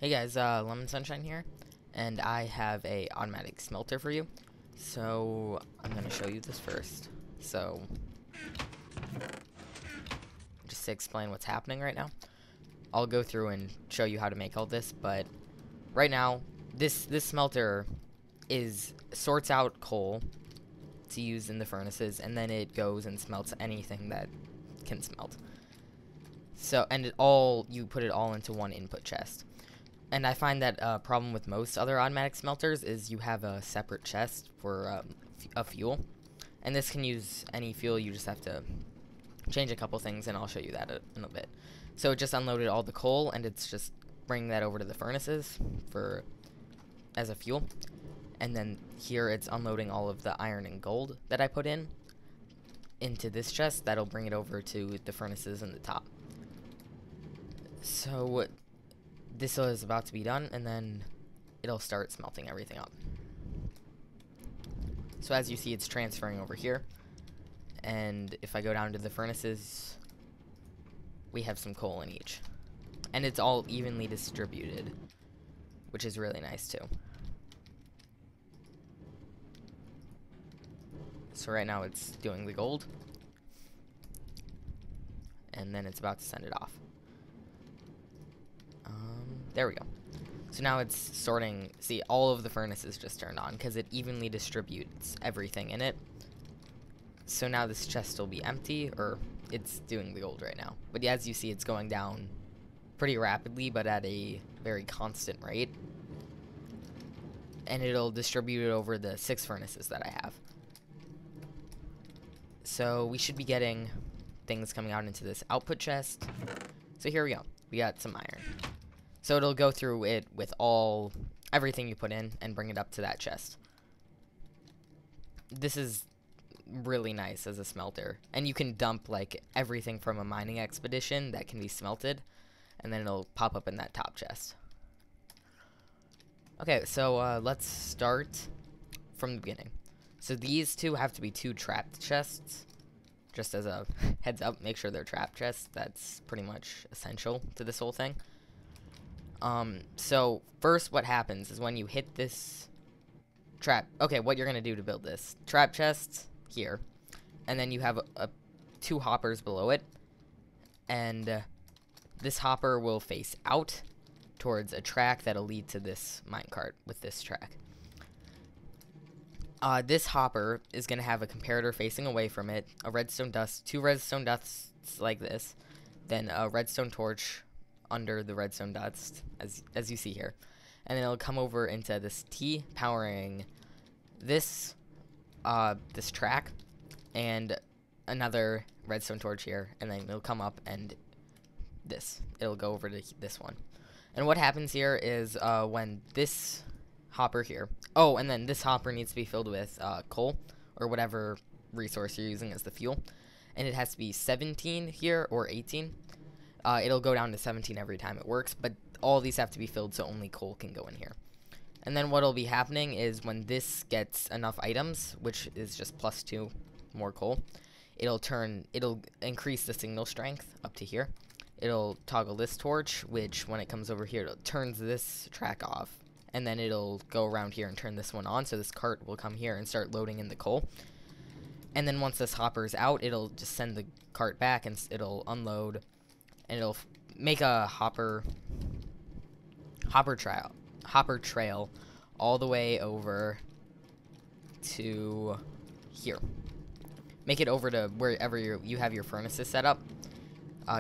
Hey guys, Lemon Sunshine here, and I have a automatic smelter for you. So I'm gonna show you this first. So just to explain what's happening right now, I'll go through and show you how to make all this. But right now, this smelter sorts out coal to use in the furnaces, and then it goes and smelts anything that can smelt. So you put it all into one input chest. And I find that a problem with most other automatic smelters is you have a separate chest for a fuel. And this can use any fuel, you just have to change a couple things, and I'll show you that in a bit. So it just unloaded all the coal, and it's just bringing that over to the furnaces as a fuel. And then here it's unloading all of the iron and gold that I put into this chest. That'll bring it over to the furnaces in the top. So this is about to be done, and then it'll start smelting everything up. So as you see, it's transferring over here, and if I go down to the furnaces, we have some coal in each, and it's all evenly distributed, which is really nice too. So right now it's doing the gold, and then it's about to send it off. There we go. So now it's sorting. See, all of the furnaces just turned on because it evenly distributes everything in it. So now this chest will be empty, or it's doing the gold right now. But yeah, as you see, it's going down pretty rapidly, but at a very constant rate. And it'll distribute it over the 6 furnaces that I have. So we should be getting things coming out into this output chest. So here we go. We got some iron. So it'll go through it with everything you put in and bring it up to that chest. This is really nice as a smelter. And you can dump like everything from a mining expedition that can be smelted, and then it'll pop up in that top chest. Okay, so let's start from the beginning. So these two have to be 2 trapped chests. Just as a heads up, make sure they're trapped chests. That's pretty much essential to this whole thing. So first what happens is when you hit this trap, okay, what you're going to do to build this trap chest here, and then you have 2 hoppers below it, and this hopper will face out towards a track that'll lead to this minecart with this track. This hopper is going to have a comparator facing away from it, a redstone dust, 2 redstone dusts like this, then a redstone torch under the redstone dust, as you see here, and then it'll come over into this T powering this this track, and another redstone torch here, and then it'll come up and it'll go over to this one. And what happens here is when this hopper here, and then this hopper needs to be filled with coal or whatever resource you're using as the fuel, and it has to be 17 here or 18. It'll go down to 17 every time it works, but all these have to be filled so only coal can go in here. And then what'll be happening is when this gets enough items, which is just +2 more coal, it'll increase the signal strength up to here. It'll toggle this torch, which when it comes over here, it turns this track off, and then it'll go around here and turn this one on, so this cart will come here and start loading in the coal. And then once this hopper's out, it'll just send the cart back, and it'll unload, and it'll make a hopper trail all the way over to here. Make it over to wherever you have your furnaces set up.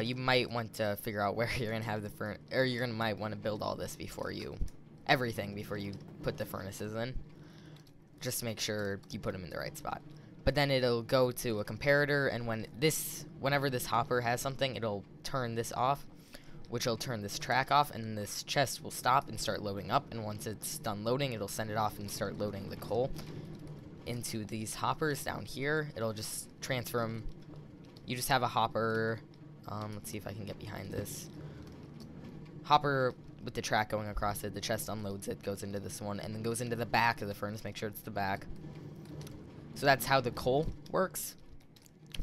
You might want to figure out where you're gonna have the might want to build all this before you put the furnaces in. Just to make sure you put them in the right spot. But then it'll go to a comparator, and whenever this hopper has something, it'll turn this off, which will turn this track off, and this chest will stop and start loading up. And once it's done loading, it'll send it off and start loading the coal into these hoppers down here. It'll just transfer them. You just have a hopper. Let's see if I can get behind this hopper with the track going across it. The chest unloads it, goes into this one, and then goes into the back of the furnace. Make sure it's the back. So that's how the coal works.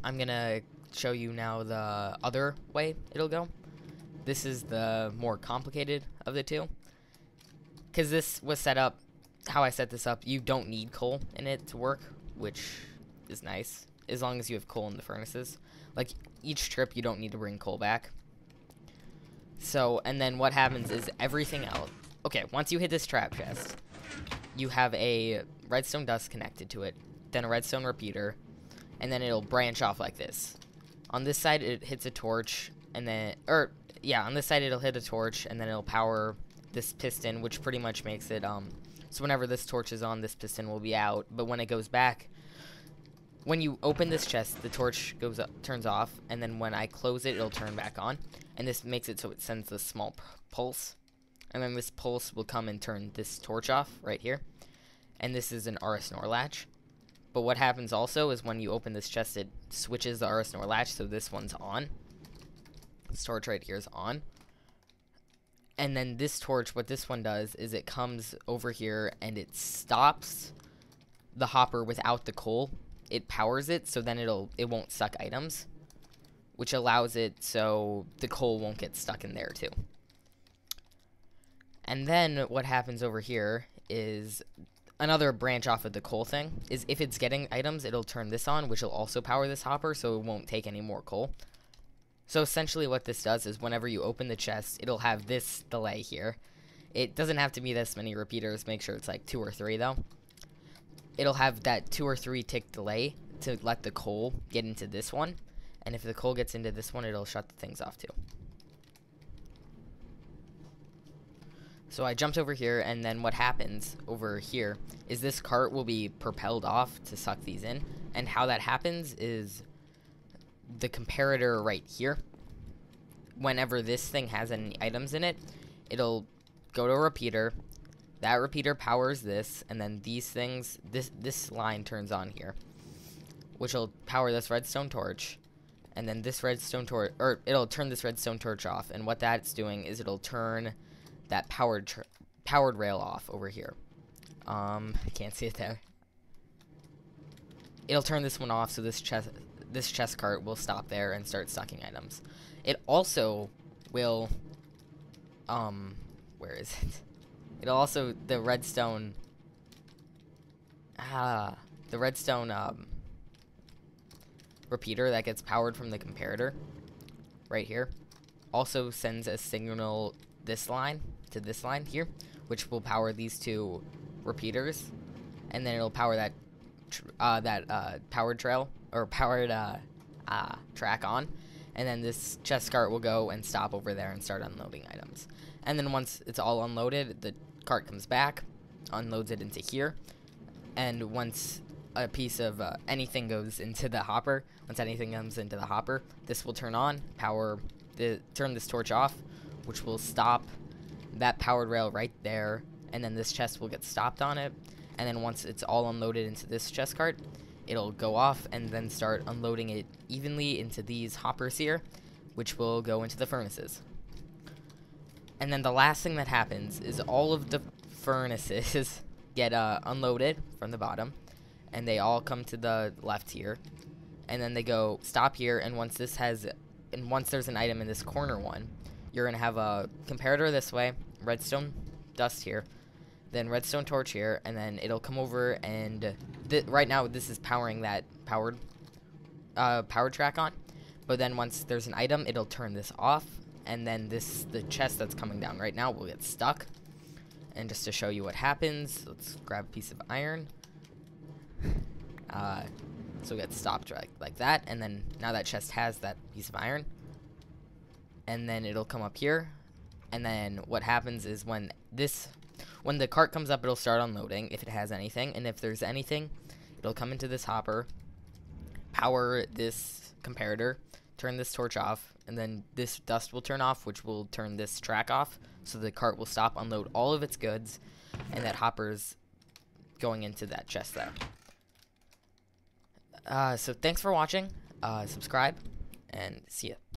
I'm gonna show you now the other way it'll go. this is the more complicated of the two. Because this was set up, how I set this up, you don't need coal in it to work, which is nice, as long as you have coal in the furnaces. Like, each trip you don't need to bring coal back. So, and then what happens is everything else... Okay, once you hit this trap chest, you have a redstone dust connected to it, then a redstone repeater, and then it'll branch off like this. On this side, it hits a torch, and then... on this side it'll hit a torch, and then it'll power this piston, which pretty much makes it, so whenever this torch is on, this piston will be out, but when it goes back... When you open this chest, the torch turns off, and then when I close it, it'll turn back on. And this makes it so it sends this small pulse. And then this pulse will come and turn this torch off right here. And this is an RS NOR latch. But what happens also is when you open this chest, it switches the RS NOR latch, so this one's on. This torch right here is on. And then this torch, what this one does is it comes over here and it stops the hopper without the coal. It powers it, so then it won't suck items, which allows it so the coal won't get stuck in there too. And then what happens over here is another branch off of the coal thing is if it's getting items, it'll turn this on, which will also power this hopper, so it won't take any more coal. So essentially what this does is whenever you open the chest, it'll have this delay here. It doesn't have to be this many repeaters. Make sure it's like 2 or 3 though. It'll have that 2 or 3 tick delay to let the coal get into this one. And if the coal gets into this one, it'll shut the things off too. So I jumped over here, and then what happens over here is this cart will be propelled off to suck these in. And how that happens is the comparator right here. Whenever this thing has any items in it, it'll go to a repeater. That repeater powers this, and then these things, this line turns on here, which will power this redstone torch, and then this redstone torch, or it'll turn this redstone torch off, and what that's doing is it'll turn that powered rail off over here. I can't see it there. It'll turn this one off, so this chest cart will stop there and start sucking items. It also will, where is it? It'll also, the redstone repeater that gets powered from the comparator right here also sends a signal this line to this line here, which will power these 2 repeaters, and then it'll power that powered trail or powered track on, and then this chest cart will go and stop over there and start unloading items. And then once it's all unloaded, the cart comes back, unloads it into here, and once a piece of anything goes into the hopper, once anything comes into the hopper, this will turn on, turn this torch off, which will stop that powered rail right there, and then this chest will get stopped on it, and then once it's all unloaded into this chest cart, it'll go off and then start unloading it evenly into these hoppers here, which will go into the furnaces. And then the last thing that happens is all of the furnaces get unloaded from the bottom, and they all come to the left here, and then they go stop here, and once there's an item in this corner one, you're gonna have a comparator this way, redstone dust here, then redstone torch here, and then it'll come over and right now this is powering that powered track on, but then once there's an item, it'll turn this off, and then the chest that's coming down right now will get stuck. And just to show you what happens, let's grab a piece of iron. So it gets stopped like that, and then now that chest has that piece of iron, and then it'll come up here, and then what happens is when the cart comes up, it'll start unloading if it has anything, and if there's anything, it'll come into this hopper, power this comparator, turn this torch off, and then this dust will turn off, which will turn this track off, so the cart will stop, unload all of its goods, and that hopper's going into that chest there. So thanks for watching, subscribe, and see ya.